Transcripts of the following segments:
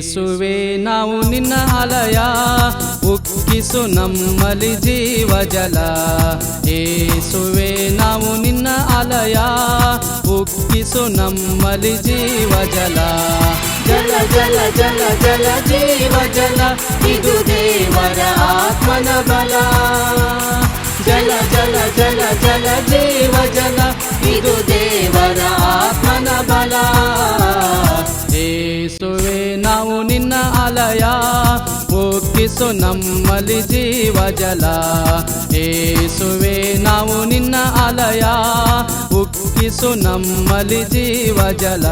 ಏಸುವೆ ನಾವು ನಿನ್ನ ಆಲಯ, ಉಕ್ಕಿಸು ನಮ್ಮಲ್ಲಿ ಜೀವ ಜಲ. ಏಸುವೆ ನಾವು ನಿನ್ನ ಆಲಯ, ಉಕ್ಕಿಸು ನಮ್ಮಲ್ಲಿ ಜೀವ ಜಲ. ಜಲ ಜಲ ಜಲ ಜಲ ಜೀವ ಜಲ, ಇದು ದೇವರ ಆತ್ಮನ ಬಲ. ಜಲ ಜಲ ಜಲ ಜಲ ಜೀವ ಜಲ, ಇದು ದೇವರ ಆತ್ಮನ ಬಲ. ಏಸುವೆ ನಾವು ನಿನ್ನ ಆಲಯ, ಉಕ್ಕಿಸು ನಮ್ಮಲ್ಲಿ ಜೀವ ಜಲ. ಏಸುವೆ ನಾವು ನಿನ್ನ ಆಲಯ, ಉಕ್ಕಿಸು ನಮ್ಮಲ್ಲಿ ಜೀವ ಜಲ.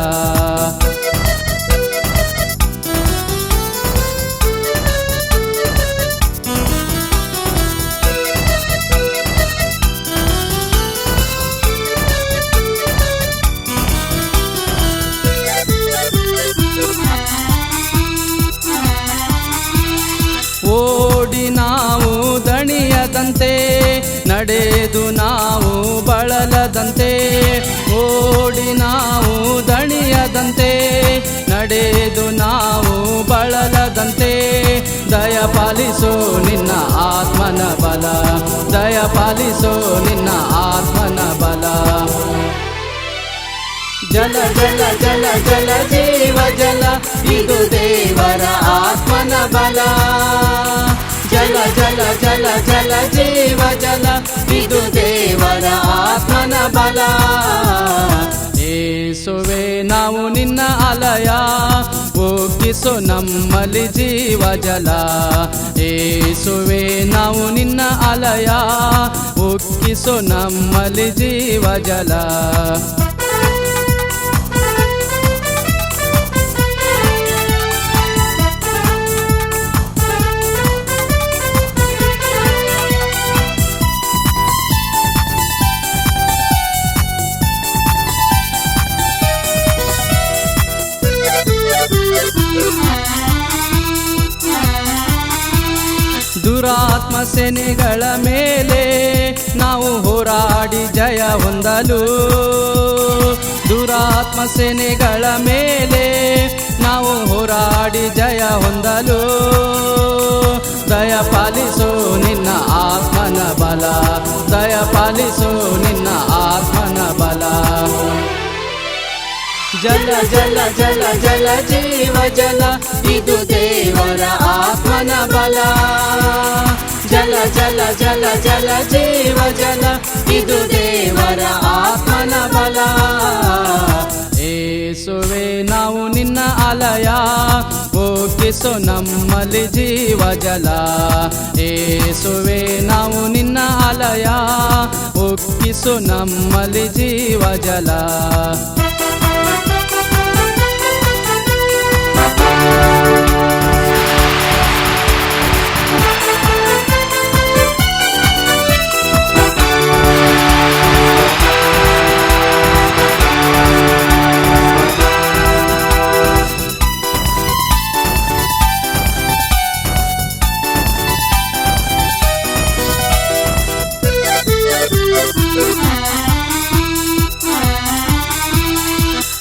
ಓಡಿ ನಾವು ದಣಿಯದಂತೆ, ನಡೆದು ನಾವು ಬಳಲದಂತೆ. ಓಡಿ ನಾವು ದಣಿಯದಂತೆ, ನಡೆದು ನಾವು ಬಳಲದಂತೆ. ದಯಪಾಲಿಸೋ ನಿನ್ನ ಆತ್ಮನ ಬಲ, ದಯಪಾಲಿಸೋ ನಿನ್ನ ಆತ್ಮನ ಬಲ. ಜಲ ಜಲ ಜಲ ಜಲ ಜೀವ ಜಲ, ಇದು ದೇವರ ಆತ್ಮನ ಬಲ. ಜಲ ಜಲ ಜಲ ಜಲ ಜೀವ ಜಲ, ಇದು ದೇವರ ಆತ್ಮನ ಬಲ. ಏಸುವೆ ನಾವು ನಿನ್ನ ಆಲಯ, ಉಕ್ಕಿಸು ನಮ್ಮಲ್ಲಿ ಜೀವ ಜಲ. ಏಸುವೆ ನಾವು ನಿನ್ನ ಆಲಯ, ಉಕ್ಕಿಸು ನಮ್ಮಲ್ಲಿ ಜೀವ ಜಲ. ದುರಾತ್ಮ ಸೇನೆಗಳ ಮೇಲೆ ನಾವು ಹೋರಾಡಿ ಜಯ ಹೊಂದಲು. ದುರಾತ್ಮ ಸೇನೆಗಳ ಮೇಲೆ ನಾವು ಹೋರಾಡಿ ಜಯ ಹೊಂದಲು. ದಯಪಾಲಿಸೋ ನಿನ್ನ ಆತ್ಮನ ಬಲ, ದಯಪಾಲಿಸೋ ನಿನ್ನ ಆತ್ಮನ ಬಲ. ಜಲ ಜಲ ಜಲ ಜಲ ಜೀವ ಜಲ, ಇದು ದೇವರ ಆತ್ಮನ ಬಲ. ಜಲ ಜಲ ಜಲ ಜಲ ಜೀವ ಜಲ, ಇದು ದೇವರ ಆತ್ಮನ ಬಲ. ಏಸುವೆ ನಾವು ನಿನ್ನ ಆಲಯ, ಉಕ್ಕಿಸು ನಮ್ಮಲ್ಲಿ ಜೀವ ಜಲ. ಏಸುವೆ ನಾವು ನಿನ್ನ ಆಲಯ, ಉಕ್ಕಿಸು ನಮ್ಮಲ್ಲಿ ಜೀವ ಜಲ.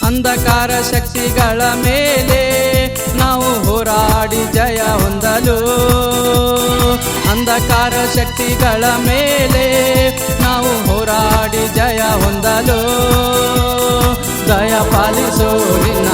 ಅಂಧಕಾರ ಶಕ್ತಿಗಳ ಮೇಲೆ ನಾವು ಹೋರಾಡಿ ಜಯ ಹೊಂದಲು. ಅಂಧಕಾರ ಶಕ್ತಿಗಳ ಮೇಲೆ ನಾವು ಹೋರಾಡಿ ಜಯ ಹೊಂದಲು. ದಯಪಾಲಿಸೋ ನಿನ್ನ